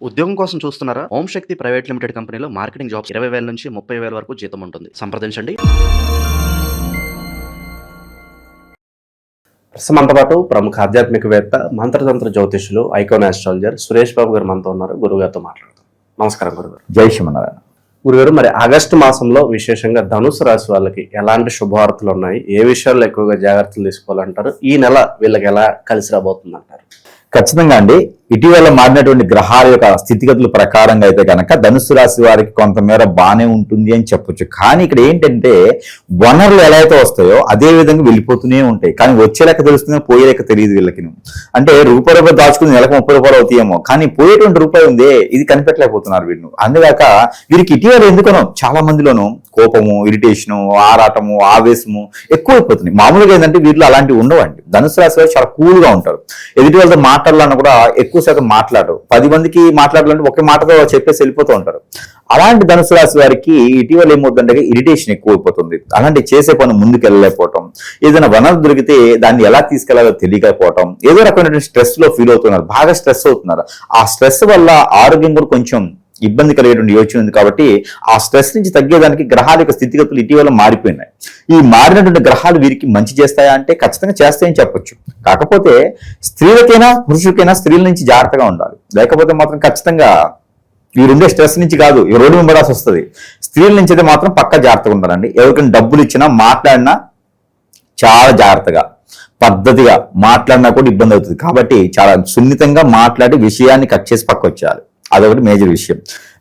ఉద్యోగం కోసం చూస్తున్నారా? ఓం శక్తి ప్రైవేట్ లిమిటెడ్ కంపెనీలో మార్కెటింగ్ జాబ్స్ 20,000 నుంచి 30,000 వరకు జీతం ఉంటుంది. సంప్రదించండి. మనతో పాటు ప్రముఖ ఆధ్యాత్మికవేత్త, మంత్రతంత్ర జ్యోతిషులు, ఐకాన్ ఆస్ట్రాలజర్ సురేష్ బాబు గారు మనతో ఉన్నారు. గురుగారితో మాట్లాడతాం. నమస్కారం గురుగారు. జై శ్రీమన్నారాయణ. గురుగారు, మరి ఆగస్టు మాసంలో విశేషంగా ధనుసు రాశి వాళ్ళకి ఎలాంటి శుభవార్తలు ఉన్నాయి? ఏ విషయాల్లో ఎక్కువగా జాగ్రత్తలు తీసుకోవాలంటారు? ఈ నెల వీళ్ళకి ఎలా కలిసి రాబోతుంది అంటారు? ఖచ్చితంగా అండి, ఇటీవల మారినటువంటి గ్రహాల యొక్క స్థితిగతుల ప్రకారంగా అయితే కనుక ధనుసు రాశి వారికి కొంతమేర బాగానే ఉంటుంది అని చెప్పొచ్చు. కానీ ఇక్కడ ఏంటంటే వనరులు ఎలా అయితే వస్తాయో అదే విధంగా వెళ్ళిపోతూనే ఉంటాయి. కానీ వచ్చే లెక్క తెలుస్తుందో పోయే లెక్క తెలియదు వీళ్ళకి. అంటే రూపాయి దాచుకుని నెలకు 30 రూపాయలు అవుతాయేమో, కానీ పోయేటువంటి రూపాయి ఉందే ఇది కనిపెట్టలేకపోతున్నారు వీళ్ళు. అందుగాక వీరికి ఇటీవల ఎందుకనో చాలా మందిలోనూ కోపము, ఇరిటేషను, ఆరాటము, ఆవేశము ఎక్కువైపోతున్నాయి. మామూలుగా ఏంటంటే వీళ్ళు అలాంటివి ఉండవండి. ధనుసు రాశి వారు చాలా కూల్గా ఉంటారు. ఎదుటి వాళ్ళతో మాట్లాడాలన్నా కూడా ఎక్కువ శాతం మాట్లాడరు. 10 మందికి మాట్లాడాలంటే ఒకే మాటతో చెప్పేసి వెళ్ళిపోతూ ఉంటారు. అలాంటి ధనుసు రాశి వారికి ఇటీవల ఏమవుతుందంటే ఇరిటేషన్ ఎక్కువైపోతుంది. అలాంటి చేసే పని ముందుకు వెళ్ళలేకపోవటం, ఏదైనా వనరు దొరికితే దాన్ని ఎలా తీసుకెళ్లాలో తెలియకపోవటం, ఏదో రకమైన స్ట్రెస్ లో ఫీల్ అవుతున్నారు, బాగా స్ట్రెస్ అవుతున్నారు. ఆ స్ట్రెస్ వల్ల ఆరోగ్యం కూడా కొంచెం ఇబ్బంది కలిగేటువంటి యోచన ఉంది. కాబట్టి ఆ స్ట్రెస్ నుంచి తగ్గేదానికి గ్రహాల యొక్క స్థితిగతులు ఇటీవల మారిపోయినాయి. ఈ మారినటువంటి గ్రహాలు వీరికి మంచి చేస్తాయా అంటే ఖచ్చితంగా చేస్తాయని చెప్పొచ్చు. కాకపోతే స్త్రీలకైనా పురుషులకైనా స్త్రీల నుంచి జాగ్రత్తగా ఉండాలి. లేకపోతే మాత్రం ఖచ్చితంగా వీరుండే స్ట్రెస్ నుంచి కాదు, ఈ రోడ్డు వెంబడాల్సి వస్తుంది. స్త్రీల నుంచి అయితే మాత్రం పక్కా జాగ్రత్తగా ఉండాలండి. ఎవరికైనా డబ్బులు ఇచ్చినా మాట్లాడినా చాలా జాగ్రత్తగా పద్ధతిగా మాట్లాడినా కూడా ఇబ్బంది అవుతుంది. కాబట్టి చాలా సున్నితంగా మాట్లాడి విషయాన్ని కట్ చేసి పక్క వచ్చేయాలి. అదొకటి మేజర్ విషయం.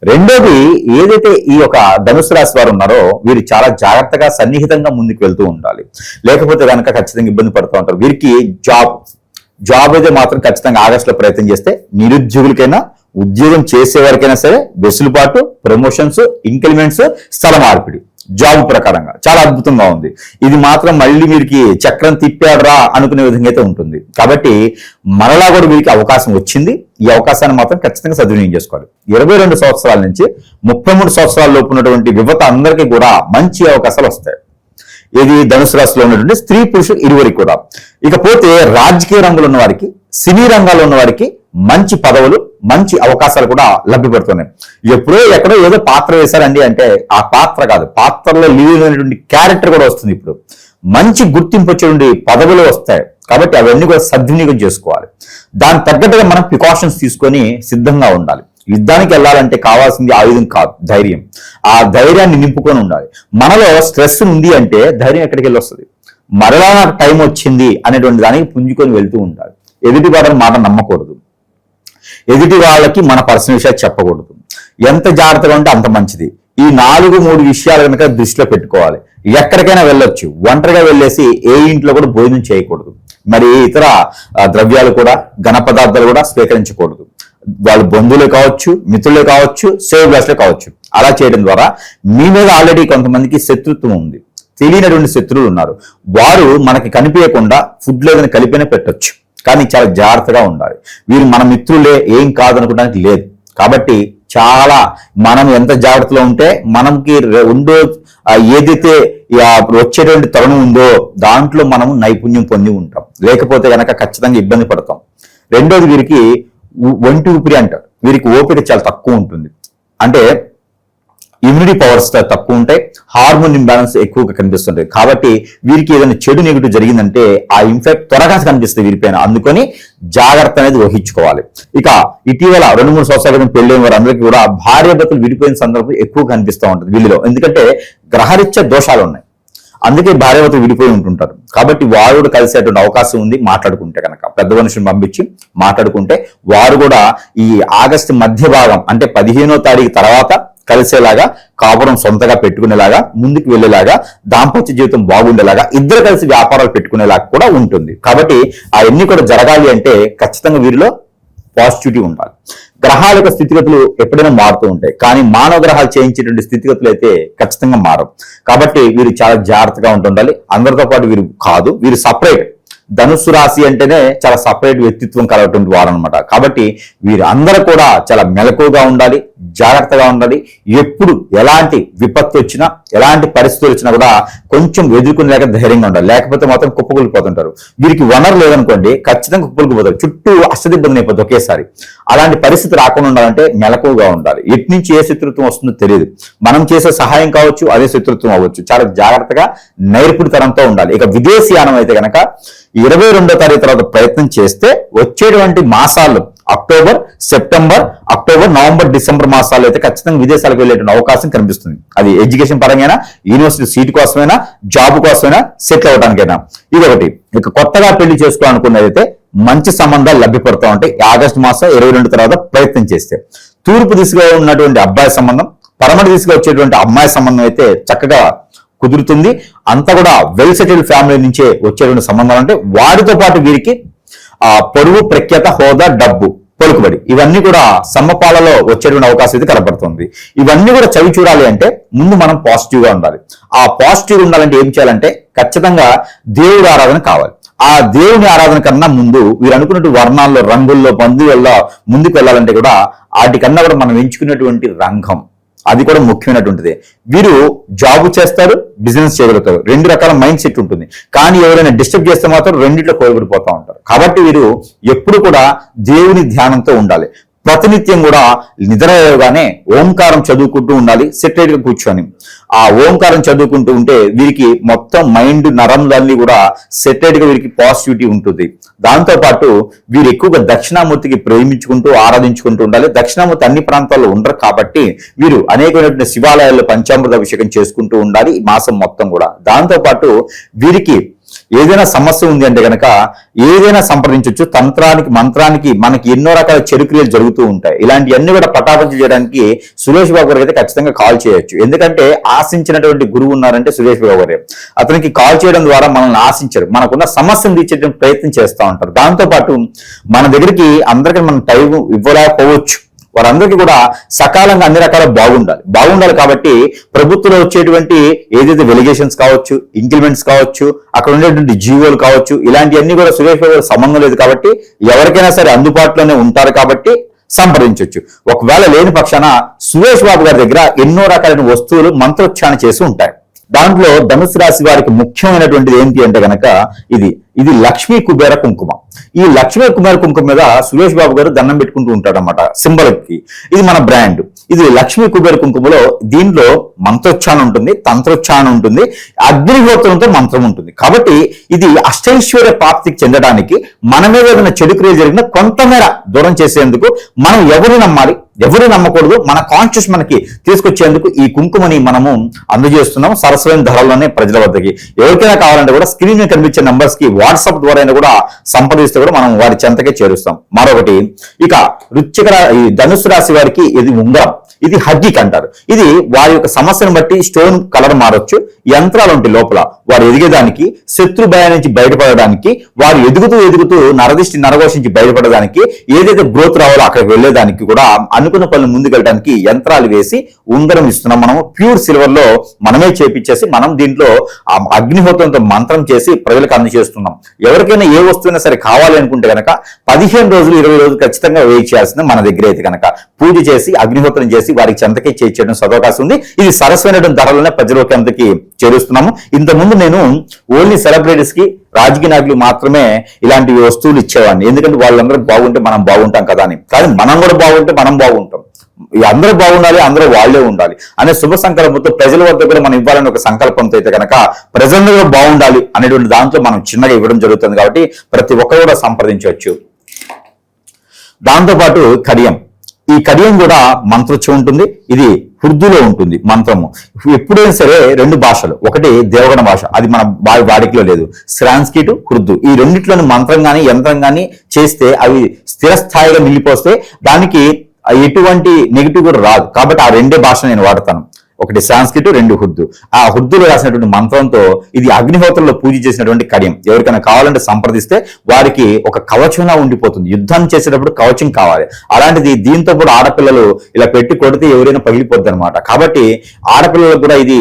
రెండోది, ఏదైతే ఈ యొక్క ధనుసు రాశి వారు ఉన్నారో వీరు చాలా జాగ్రత్తగా సన్నిహితంగా ముందుకు వెళ్తూ ఉండాలి. లేకపోతే కనుక ఖచ్చితంగా ఇబ్బంది పడుతూ ఉంటారు. వీరికి జాబ్ అయితే మాత్రం ఖచ్చితంగా ఆగస్టులో ప్రయత్నం చేస్తే, నిరుద్యోగులకైనా ఉద్యోగం చేసేవారికైనా సరే వెసులుబాటు, ప్రమోషన్స్, ఇంక్రిమెంట్స్, స్థల మార్పిడి జాబ్ ప్రకారంగా చాలా అద్భుతంగా ఉంది. ఇది మాత్రం మళ్ళీ వీరికి చక్రం తిప్పాడరా అనుకునే విధంగా అయితే ఉంటుంది. కాబట్టి మరలా కూడా వీరికి అవకాశం వచ్చింది. ఈ అవకాశాన్ని మాత్రం ఖచ్చితంగా సద్వినియోగం చేసుకోవాలి. 22 సంవత్సరాల నుంచి 33 సంవత్సరాల లోపు ఉన్నటువంటి యువత అందరికీ కూడా మంచి అవకాశాలు వస్తాయి. ఇది ధనుసు రాశిలో ఉన్నటువంటి స్త్రీ పురుషులు ఇరువురికి కూడా. ఇకపోతే రాజకీయ రంగంలో ఉన్న వారికి, సినీ రంగాల్లో ఉన్న వారికి మంచి పదవులు, మంచి అవకాశాలు కూడా లభ్యపడుతున్నాయి. ఎప్పుడో ఎక్కడో ఏదో పాత్ర వేశారండి అంటే ఆ పాత్ర కాదు, పాత్రలో లీవ్ అయినటువంటి క్యారెక్టర్ కూడా వస్తుంది. ఇప్పుడు మంచి గుర్తింపు వచ్చేటువంటి పదవులు వస్తాయి. కాబట్టి అవన్నీ కూడా సద్వినియోగం చేసుకోవాలి. దాని తగ్గట్టుగా మనం ప్రికాషన్స్ తీసుకొని సిద్ధంగా ఉండాలి. యుద్ధానికి వెళ్ళాలంటే కావాల్సింది ఆయుధం కాదు, ధైర్యం. ఆ ధైర్యాన్ని నింపుకొని ఉండాలి. మనలో స్ట్రెస్ ఉంది అంటే ధైర్యం ఎక్కడికి వెళ్ళి వస్తుంది? మరలా నాకు టైం వచ్చింది అనేటువంటి దానికి పుంజుకొని వెళ్తూ ఉండాలి. ఎదుటి వారిని మాట నమ్మకూడదు. ఎదుటి వాళ్ళకి మన పర్సనల్ విషయాలు చెప్పకూడదు. ఎంత జాగ్రత్తగా ఉంటే అంత మంచిది. ఈ 4-3 విషయాలు కనుక దృష్టిలో పెట్టుకోవాలి. ఎక్కడికైనా వెళ్ళొచ్చు, ఒంటరిగా వెళ్ళేసి ఏ ఇంట్లో కూడా భోజనం చేయకూడదు. మరి ఇతర ద్రవ్యాలు కూడా, ఘన పదార్థాలు కూడా స్వీకరించకూడదు. వాళ్ళు బంధువులే కావచ్చు, మిత్రులే కావచ్చు, సేవ్ గ్లాస్లే కావచ్చు. అలా చేయడం ద్వారా మీ మీద ఆల్రెడీ కొంతమందికి శత్రుత్వం ఉంది, తెలియనటువంటి శత్రువులు ఉన్నారు. వారు మనకి కనిపించకుండా ఫుడ్ లేదని కలిపినే పెట్టొచ్చు. కానీ చాలా జాగ్రత్తగా ఉండాలి. వీరు మన మిత్రులే, ఏం కాదు అనుకోవడానికి లేదు. కాబట్టి చాలా మనం ఎంత జాగ్రత్తలో ఉంటే మనకి ఉందో ఏదైతే వచ్చేటువంటి తరుణం ఉందో దాంట్లో మనం నైపుణ్యం పొంది ఉంటాం. లేకపోతే కనుక ఖచ్చితంగా ఇబ్బంది పడతాం. రెండోది, వీరికి ఒంటి ఊపిరి అంటారు. వీరికి ఓపిక చాలా తక్కువ ఉంటుంది. అంటే ఇమ్యూనిటీ పవర్స్ తక్కువ ఉంటాయి, హార్మోన్ ఇంబ్యాలెన్స్ ఎక్కువగా కనిపిస్తుంటాయి. కాబట్టి వీరికి ఏదైనా చెడు నెగిటివ్ జరిగిందంటే ఆ ఇంపాక్ట్ త్వరగా కనిపిస్తుంది వీరిపైన. అందుకని జాగ్రత్త అనేది వహించుకోవాలి. ఇక ఇటీవల 2-3 సంవత్సరాల క్రితం పెళ్ళైన వారు అందరికీ కూడా భార్యాభర్తలు విడిపోయిన సందర్భం ఎక్కువ కనిపిస్తూ ఉంటుంది వీళ్ళలో. ఎందుకంటే గ్రహరీత్యా దోషాలు ఉన్నాయి, అందుకే భార్యాభర్తలు విడిపోయి ఉంటుంటారు. కాబట్టి వారు కూడా కలిసేటువంటి అవకాశం ఉంది. మాట్లాడుకుంటే కనుక పెద్ద మనుషుని పంపించి మాట్లాడుకుంటే వారు కూడా ఈ ఆగస్టు మధ్య భాగం అంటే 15వ తారీఖు తర్వాత కలిసేలాగా, కాపురం సొంతగా పెట్టుకునేలాగా, ముందుకు వెళ్ళేలాగా, దాంపత్య జీవితం బాగుండేలాగా, ఇద్దరు కలిసి వ్యాపారాలు పెట్టుకునేలాగా కూడా ఉంటుంది. కాబట్టి అవన్నీ కూడా జరగాలి అంటే ఖచ్చితంగా వీరిలో పాజిటివిటీ ఉండాలి. గ్రహాల యొక్క స్థితిగతులు ఎప్పుడైనా మారుతూ ఉంటాయి, కానీ మానవ గ్రహాలు చేయించేటువంటి స్థితిగతులు అయితే ఖచ్చితంగా మారవు. కాబట్టి వీరు చాలా జాగ్రత్తగా ఉండాలి. అందరితో పాటు వీరు కాదు, వీరు సపరేట్. ధనుస్సు రాశి అంటేనే చాలా సపరేట్ వ్యక్తిత్వం కలగటువంటి వారు అనమాట. కాబట్టి వీరందరూ కూడా చాలా మెలకువగా ఉండాలి, జాగ్రత్తగా ఉండాలి. ఎప్పుడు ఎలాంటి విపత్తు వచ్చినా, ఎలాంటి పరిస్థితులు వచ్చినా కూడా కొంచెం ఎదుర్కొనేలాగా ధైర్యంగా ఉండాలి. లేకపోతే మాత్రం కుప్పకూలిపోతుంటారు. వీరికి వనరు లేదనుకోండి, ఖచ్చితంగా కుప్పకూలిపోతారు. చుట్టూ అష్టదిబ్బలు అయిపోతుంది ఒకేసారి. అలాంటి పరిస్థితి రాకుండా ఉండాలంటే మెలకువగా ఉండాలి. ఎటు నుంచి ఏ శత్రుత్వం వస్తుందో తెలియదు. మనం చేసే సహాయం కావచ్చు, అదే శత్రుత్వం అవ్వచ్చు. చాలా జాగ్రత్తగా నైపుణ్యతనంతో ఉండాలి. ఇక విదేశీయానం అయితే కనుక 22వ తారీఖు తర్వాత ప్రయత్నం చేస్తే వచ్చేటువంటి మాసాలు October, September, October, November, December మాసాలు అయితే ఖచ్చితంగా విదేశాలకు వెళ్ళేటువంటి అవకాశం కనిపిస్తుంది. అది ఎడ్యుకేషన్ పరంగా, యూనివర్సిటీ సీట్ కోసమైనా, జాబ్ కోసమైనా, సెటిల్ అవడానికైనా. ఇది ఒకటి. ఇక కొత్తగా పెళ్లి చేసుకోవాలనుకున్నదైతే మంచి సంబంధాలు లభ్యపడుతూ ఉంటాయి ఆగస్టు మాసం 22 తర్వాత ప్రయత్నం చేస్తే. తూర్పు దిశగా ఉన్నటువంటి అబ్బాయి సంబంధం, పడమటి దిశగా వచ్చేటువంటి అమ్మాయి సంబంధం అయితే చక్కగా కుదురుతుంది. అంతా కూడా వెల్ సెటిల్డ్ ఫ్యామిలీ నుంచే వచ్చేటువంటి సంబంధాలు అంటే వారితో పాటు వీరికి పొరుగు, ప్రఖ్యాత, హోదా, డబ్బు, పలుకుబడి ఇవన్నీ కూడా సమపాలలో వచ్చేటువంటి అవకాశం అయితే కనబడుతుంది. ఇవన్నీ కూడా చవి చూడాలి అంటే ముందు మనం పాజిటివ్ గా ఉండాలి. ఆ పాజిటివ్ ఉండాలంటే ఏం చేయాలంటే ఖచ్చితంగా దేవుడి ఆరాధన కావాలి. ఆ దేవుని ఆరాధన కన్నా ముందు వీరు అనుకున్నట్టు వర్ణాల్లో, రంగుల్లో, బంధువుల్లో ముందుకు వెళ్ళాలంటే కూడా వాటికన్నా కూడా మనం ఎంచుకున్నటువంటి రంగం అది కూడా ముఖ్యమైనటువంటిది. వీరు జాబ్ చేస్తారు, బిజినెస్ చేయగలుగుతారు. 2 రకాల మైండ్ సెట్ ఉంటుంది. కానీ ఎవరైనా డిస్టర్బ్ చేస్తే మాత్రం రెండిట్లో కోల్పడిపోతూ ఉంటారు. కాబట్టి వీరు ఎప్పుడు కూడా దేవుని ధ్యానంతో ఉండాలి. ప్రతినిత్యం కూడా నిద్రగానే ఓంకారం చదువుకుంటూ ఉండాలి. సెటరేట్ గా కూర్చొని ఆ ఓంకారం చదువుకుంటూ ఉంటే వీరికి మొత్తం మైండ్ నరంలన్నీ కూడా సెటరేట్ గా వీరికి పాజిటివిటీ ఉంటుంది. దాంతో పాటు వీరు ఎక్కువగా దక్షిణామూర్తికి ప్రేమించుకుంటూ ఆరాధించుకుంటూ ఉండాలి. దక్షిణామూర్తి అన్ని ప్రాంతాల్లో ఉండరు కాబట్టి వీరు అనేకమైనటువంటి శివాలయాల్లో పంచామృత అభిషేకం చేసుకుంటూ ఉండాలి ఈ మాసం మొత్తం కూడా. దాంతో పాటు వీరికి ఏదైనా సమస్య ఉంది అంటే కనుక ఏదైనా సంప్రదించవచ్చు. తంత్రానికి, మంత్రానికి మనకి ఎన్నో రకాల చెడుక్రియలు జరుగుతూ ఉంటాయి. ఇలాంటివన్నీ కూడా పటాపంచలు చేయడానికి సురేష్ బాబు గారికి అయితే ఖచ్చితంగా కాల్ చేయొచ్చు. ఎందుకంటే ఆశించినటువంటి గురువు ఉన్నారంటే సురేష్ బాబు గారే. అతనికి కాల్ చేయడం ద్వారా మనల్ని ఆశించరు, మనకున్న సమస్యను తీర్చేటువంటి ప్రయత్నం చేస్తూ ఉంటారు. దాంతో పాటు మన దగ్గరికి అందరికీ మనం టైం ఇవ్వలేకపోవచ్చు. వారందరికీ కూడా సకాలంగా అన్ని రకాల బాగుండాలి కాబట్టి ప్రభుత్వంలో వచ్చేటువంటి ఏదైతే వెలిగేషన్స్ కావచ్చు, ఇంక్రిమెంట్స్ కావచ్చు, అక్కడ ఉండేటువంటి జీవోలు కావచ్చు, ఇలాంటివన్నీ కూడా సురేష్ బాబు గారు సంబంధం లేదు కాబట్టి ఎవరికైనా సరే అందుబాటులోనే ఉంటారు కాబట్టి సంప్రదించవచ్చు. ఒకవేళ లేని పక్షాన సురేష్ బాబు గారి దగ్గర ఎన్నో రకాలైన వస్తువులు మంత్రోచ్చారణ చేసి ఉంటాయి. దాంట్లో ధనుసు రాశి వారికి ముఖ్యమైనటువంటిది ఏంటి అంటే కనుక ఇది లక్ష్మీ కుబేర కుంకుమ. ఈ లక్ష్మీ కుబేర కుంకుమ మీద సురేష్ బాబు గారు దండం పెట్టుకుంటూ ఉంటాడు అనమాట, సింబల్ కి. ఇది మన బ్రాండ్. ఇది లక్ష్మీ కుబేర కుంకుమలో దీంట్లో మంత్రోచ్చారణ ఉంటుంది, తంత్రోచ్చారణ ఉంటుంది, అగ్నిహోత్రంతో మంత్రం ఉంటుంది. కాబట్టి ఇది అష్టైశ్వర్య ప్రాప్తికి చెందడానికి మన మీద ఏదైనా చెడు క్రియ జరిగినా కొంతమేర దూరం చేసేందుకు మనం ఎవరు నమ్మాలి, ఎవరు నమ్మకూడదు, మన కాన్షియస్ మనకి తీసుకొచ్చేందుకు ఈ కుంకుమని మనము అందజేస్తున్నాం సరసమైన ధరల్లోనే ప్రజల వద్దకి. ఎవరికైనా కావాలంటే కూడా స్క్రీన్ మీద కనిపించే నంబర్స్ కి వాట్సాప్ ద్వారా కూడా సంప్రదిస్తే కూడా మనం వారి చెంతకే చేరుస్తాం. మరొకటి, ఇక ఈ ధనుసు రాశి వారికి ఇది ఉంగరం. ఇది హగ్గిక్ అంటారు. ఇది వారి యొక్క సమస్యను బట్టి స్టోన్ కలర్ మారొచ్చు. యంత్రాలు ఉంటాయి లోపల. వారు ఎదిగేదానికి, శత్రు భయం నుంచి బయటపడడానికి, వారు ఎదుగుతూ నరదిష్టి నరఘోషించి బయటపడడానికి, ఏదైతే గ్రోత్ రావాలో అక్కడికి వెళ్ళేదానికి కూడా అనుకున్న పనులు ముందుకెళ్ళడానికి యంత్రాలు వేసి ఉంగరం ఇస్తున్నాం. మనము ప్యూర్ సిల్వర్ లో మనమే చేపించేసి మనం దీంట్లో అగ్నిహోత్రంతో మంత్రం చేసి ప్రజలకు అందజేస్తున్నాం. ఎవరికైనా ఏ వస్తువైనా సరే కావాలి అనుకుంటే కనుక 15 రోజులు 20 రోజులు ఖచ్చితంగా వెయిట్ చేయాల్సింది మన దగ్గర అయితే కనుక పూజ చేసి అగ్నిహోత్రం చేసి వారికి చెంతకే చేర్చడం సదవకాశం ఉంది. ఇది సరసమైనటువంటి ధరలోనే ప్రజలకి అంతకి చేరుస్తున్నాము. ఇంతకుముందు నేను ఓన్లీ సెలబ్రిటీస్ కి, రాజకీయ నాయకులు మాత్రమే ఇలాంటి వస్తువులు ఇచ్చేవాడిని. ఎందుకంటే వాళ్ళందరూ బాగుంటే మనం బాగుంటాం కదా అని. కానీ మనం కూడా బాగుంటే మనం బాగుంటాం. అందరూ బాగుండాలి, అందరూ వాళ్లే ఉండాలి అనే శుభ సంకల్పంతో ప్రజల వద్ద కూడా మనం ఇవ్వాలని ఒక సంకల్పంతో అయితే కనుక ప్రజలందరూ బాగుండాలి అనేటువంటి దాంట్లో మనం చిన్నగా ఇవ్వడం జరుగుతుంది. కాబట్టి ప్రతి ఒక్కరు కూడా సంప్రదించవచ్చు. దాంతోపాటు కడియం. ఈ కడియం కూడా మంత్రోచ్చం ఉంటుంది. ఇది ఉర్దూలో ఉంటుంది మంత్రము. ఎప్పుడైనా సరే 2 భాషలు, ఒకటి దేవగణ భాష, అది మన వాడికిలో లేదు, సాంస్క్రిట్, ఉర్దూ, ఈ రెండిట్లోని మంత్రం కానీ యంత్రం కానీ చేస్తే అవి స్థిరస్థాయిగా నిలిపోస్తే దానికి ఎటువంటి నెగిటివ్ కూడా రాదు. కాబట్టి ఆ 2 భాష నేను వాడతాను. ఒకటి సాంస్క్రిట్, 2 హుర్దు. ఆ హుర్దులో రాసినటువంటి మంత్రంతో ఇది అగ్నిహోత్రంలో పూజ చేసినటువంటి కడియం. ఎవరికైనా కావాలంటే సంప్రదిస్తే వారికి ఒక కవచంలా ఉండిపోతుంది. యుద్ధం చేసేటప్పుడు కవచం కావాలి. అలాంటిది దీంతో కూడా ఆడపిల్లలు ఇలా పెట్టి కొడితే ఎవరైనా పగిలిపోద్ది అనమాట. కాబట్టి ఆడపిల్లలకు కూడా ఇది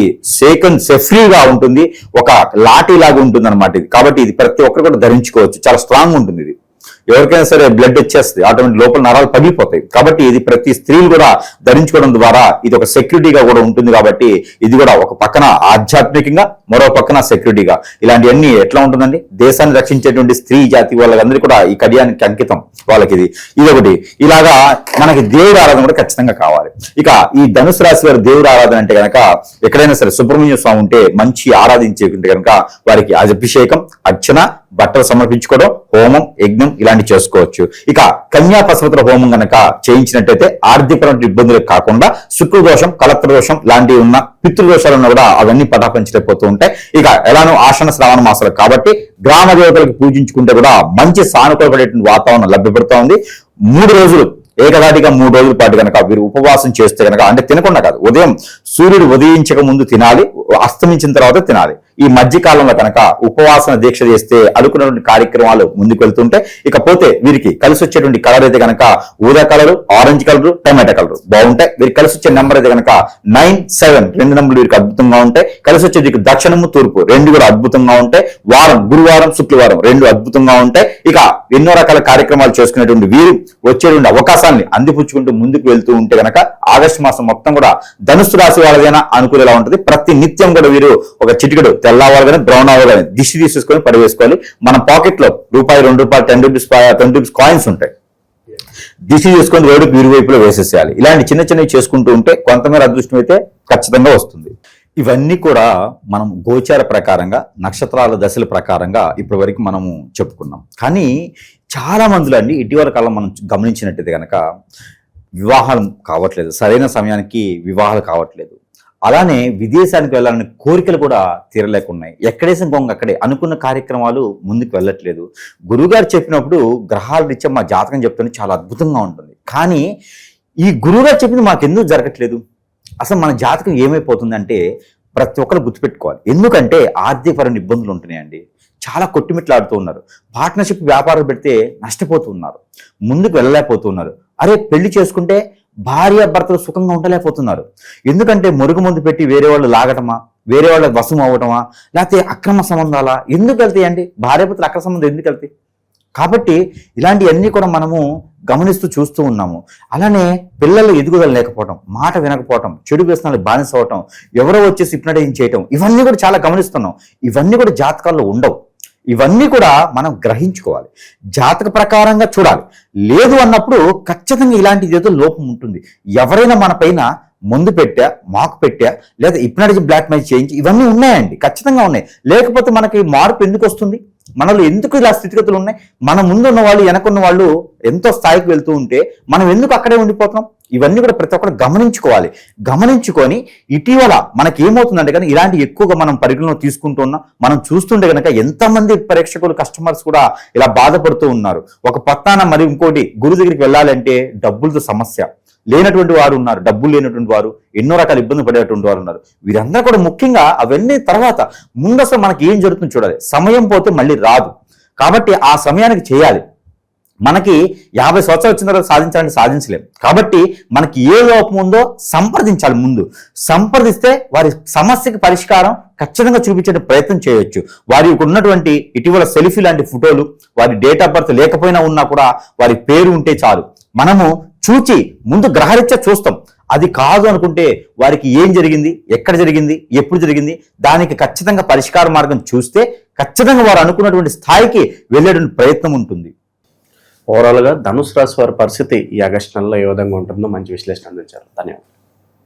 సేఫ్రీగా ఉంటుంది, ఒక లాఠీ లాగా ఉంటుంది అనమాట. కాబట్టి ఇది ప్రతి ఒక్కరు కూడా ధరించుకోవచ్చు, చాలా స్ట్రాంగ్ ఉంటుంది. ఇది ఎవరికైనా సరే బ్లడ్ వచ్చేస్తుంది, ఆటోమేటిక్ లోపల నరాలు పగిలిపోతాయి. కాబట్టి ఇది ప్రతి స్త్రీలు కూడా ధరించుకోవడం ద్వారా ఇది ఒక సెక్యూరిటీగా కూడా ఉంటుంది. కాబట్టి ఇది కూడా ఒక పక్కన ఆధ్యాత్మికంగా, మరో పక్కన సెక్యూరిటీగా, ఇలాంటివన్నీ ఎట్లా ఉంటుందండి, దేశాన్ని రక్షించేటువంటి స్త్రీ జాతి వాళ్ళందరికీ కూడా ఈ కడియానికి అంకితం వాళ్ళకి. ఇది ఒకటి. ఇలాగా మనకి దేవుడి ఆరాధన కూడా ఖచ్చితంగా కావాలి. ఇక ఈ ధనుసు రాశి వారి దేవుడి ఆరాధన అంటే కనుక ఎక్కడైనా సరే సుబ్రహ్మణ్య స్వామి ఉంటే మంచి ఆరాధించే కనుక వారికి అభిషేకం, అర్చన, బట్టలు సమర్పించుకోవడం, హోమం, యజ్ఞం ఇలాంటివి చేసుకోవచ్చు. ఇక కన్యా పశుపతుల హోమం గనక చేయించినట్టయితే ఆర్థికపరమైన ఇబ్బందులు కాకుండా శుక్రదోషం, కలత్ర దోషం లాంటివి ఉన్న పితృదోషాలు ఉన్నా కూడా అవన్నీ పటాపంచలేకపోతూ ఉంటాయి. ఇక ఎలానో ఆషాఢ శ్రావణ మాసాలు కాబట్టి గ్రామ దేవతలకు పూజించుకుంటే కూడా మంచి సానుకూలపడేటువంటి వాతావరణం లభ్యపడుతూ ఉంది. 3 రోజులు ఏకదాటిగా 3 రోజుల పాటు కనుక వీరు ఉపవాసం చేస్తే కనుక, అంటే తినకుండా కాదు, ఉదయం సూర్యుడు ఉదయించక ముందు తినాలి, అస్తమించిన తర్వాత తినాలి. ఈ మధ్యకాలంలో కనుక ఉపవాసన దీక్ష చేస్తే అనుకున్నటువంటి కార్యక్రమాలు ముందుకు వెళ్తుంటే, ఇకపోతే వీరికి కలిసి వచ్చేటువంటి కలర్ అయితే కనుక ఊదా కలరు, ఆరెంజ్ కలరు, టమాటా కలరు బాగుంటాయి. వీరికి కలిసి వచ్చే నెంబర్ అయితే కనుక 9, 7 2 నెంబర్లు వీరికి అద్భుతంగా ఉంటాయి. కలిసి వచ్చే వీరికి దక్షిణము, తూర్పు 2 కూడా అద్భుతంగా ఉంటాయి. వారం గురువారం, శుక్రవారం 2 అద్భుతంగా ఉంటాయి. ఇక ఎన్నో రకాల కార్యక్రమాలు చేసుకునేటువంటి వీరు వచ్చేటువంటి అవకాశాన్ని అందిపుచ్చుకుంటూ ముందుకు వెళ్తూ ఉంటే కనుక ఆగస్టు మాసం మొత్తం కూడా ధనుసు రాశి వాళ్ళదైనా అనుకూలంగా ఉంటుంది. ప్రతి నిత్యం కూడా వీరు ఒక చిటికెడు తెల్లవారు కానీ బ్రౌన్ అవ్వాలి కానీ దిష్టి తీసేసుకొని పడివేసుకోవాలి. మన పాకెట్ లో రూపాయి, 2 రూపాయలు, 10 రూపీస్, 20 రూపీస్ కాయిన్స్ ఉంటాయి. దిష్టి చేసుకొని రోడ్డుకు ఇరువైపులో వేసేసేయాలి. ఇలాంటి చిన్న చిన్నవి చేసుకుంటూ ఉంటే కొంతమేర అదృష్టం అయితే ఖచ్చితంగా వస్తుంది. ఇవన్నీ కూడా మనం గోచార ప్రకారంగా, నక్షత్రాల దశల ప్రకారంగా ఇప్పటి వరకు మనము చెప్పుకున్నాం. కానీ చాలా మందిలో అండి ఇటీవల కాలం మనం గమనించినట్టయితే కనుక వివాహాలు కావట్లేదు, సరైన సమయానికి వివాహాలు కావట్లేదు. అలానే విదేశానికి వెళ్ళాలనే కోరికలు కూడా తీరలేకున్నాయి. ఎక్కడేసిన గొంగ అక్కడే అనుకున్న కార్యక్రమాలు ముందుకు వెళ్ళట్లేదు. గురువుగారు చెప్పినప్పుడు గ్రహాల రీత్యా మా జాతకం చెప్తుంటే చాలా అద్భుతంగా ఉంటుంది. కానీ ఈ గురువుగారు చెప్పింది మాకెందుకు జరగట్లేదు? అసలు మన జాతకం ఏమైపోతుందంటే ప్రతి ఒక్కరు గుర్తుపెట్టుకోవాలి. ఎందుకంటే ఆర్థికపరమైన ఇబ్బందులు ఉంటున్నాయండి. చాలా కొట్టుమిట్లాడుతూ ఉన్నారు. పార్ట్నర్షిప్ వ్యాపారాలు పెడితే నష్టపోతూ ఉన్నారు, ముందుకు వెళ్ళలేకపోతున్నారు. అరే పెళ్లి చేసుకుంటే భార్య భర్తలు సుఖంగా ఉండలేకపోతున్నారు. ఎందుకంటే మురుగు ముందు పెట్టి వేరే వాళ్ళు లాగటమా, వేరే వాళ్ళకి వశం అవ్వటమా, లేకపోతే అక్రమ సంబంధాలా ఎందుకు వెళ్తాయండి? భార్య భర్తలు అక్రమ సంబంధం ఎందుకు వెళ్తాయి? కాబట్టి ఇలాంటివన్నీ కూడా మనము గమనిస్తూ చూస్తూ ఉన్నాము. అలానే పిల్లలు ఎదుగుదల లేకపోవటం, మాట వినకపోవటం, చెడు వ్యసనాలు బానిస అవటం, ఎవరో వచ్చేసి హిప్నటైజ్ చేయటం, ఇవన్నీ కూడా చాలా గమనిస్తున్నాం. ఇవన్నీ కూడా జాతకాల్లో ఉండవు. ఇవన్నీ కూడా మనం గ్రహించుకోవాలి, జాతక ప్రకారంగా చూడాలి. లేదు అన్నప్పుడు ఖచ్చితంగా ఇలాంటి ఏదో లోపం ఉంటుంది. ఎవరైనా మన పైన ముందు పెట్టా, మాకు పెట్టా, లేదా హిప్నటైజ్ బ్లాక్ మెయిల్ చేయించి ఇవన్నీ ఉన్నాయండి, ఖచ్చితంగా ఉన్నాయి. లేకపోతే మనకి మార్పు ఎందుకు వస్తుంది? మనలో ఎందుకు ఇలా స్థితిగతులు ఉన్నాయి? మన ముందు ఉన్న వాళ్ళు, వెనకున్న వాళ్ళు ఎంతో స్థాయికి వెళ్తూ ఉంటే మనం ఎందుకు అక్కడే ఉండిపోతున్నాం? ఇవన్నీ కూడా ప్రతి ఒక్కరు గమనించుకోవాలి. గమనించుకొని ఇటీవల మనకి ఏమవుతుందంటే కానీ ఇలాంటి ఎక్కువగా మనం పరిగణలో తీసుకుంటూ ఉన్నాం. మనం చూస్తుంటే కనుక ఎంతమంది ప్రేక్షకులు, కస్టమర్స్ కూడా ఇలా బాధపడుతూ ఉన్నారు. ఒక పత్తాన మరి ఇంకోటి గురువు దగ్గరికి వెళ్ళాలంటే డబ్బులతో సమస్య, లేనటువంటి వారు ఉన్నారు, డబ్బులు లేనటువంటి వారు, ఎన్నో రకాల ఇబ్బంది పడేటువంటి వారు ఉన్నారు. వీరందరూ కూడా ముఖ్యంగా అవన్నీ తర్వాత ముందు అసలు మనకి ఏం జరుగుతుందో చూడాలి. సమయం పోతే మళ్ళీ రాదు. కాబట్టి ఆ సమయానికి చేయాలి. మనకి 50 సంవత్సరాలు వచ్చిన తర్వాత సాధించాలంటే సాధించలేం. కాబట్టి మనకి ఏ లోపం ఉందో సంప్రదించాలి. ముందు సంప్రదిస్తే వారి సమస్యకి పరిష్కారం ఖచ్చితంగా చూపించే ప్రయత్నం చేయొచ్చు. వారికి ఉన్నటువంటి ఇటీవల సెల్ఫీ లాంటి ఫోటోలు, వారి డేట్ ఆఫ్ బర్త్ లేకపోయినా ఉన్నా కూడా వారి పేరు ఉంటే చాలు, మనము చూచి ముందు గ్రహరీత్యా చూస్తాం. అది కాదు అనుకుంటే వారికి ఏం జరిగింది, ఎక్కడ జరిగింది, ఎప్పుడు జరిగింది, దానికి ఖచ్చితంగా పరిష్కార మార్గం చూస్తే ఖచ్చితంగా వారు అనుకున్నటువంటి స్థాయికి వెళ్ళేటువంటి ప్రయత్నం ఉంటుంది. ఓవరాల్ గా ధనుసు రాశి వారి పరిస్థితి ఈ ఆగస్టు నెలలో ఏ విధంగా ఉంటుందో మంచి విశ్లేషణ అందించారు. ధన్యవాదాలు.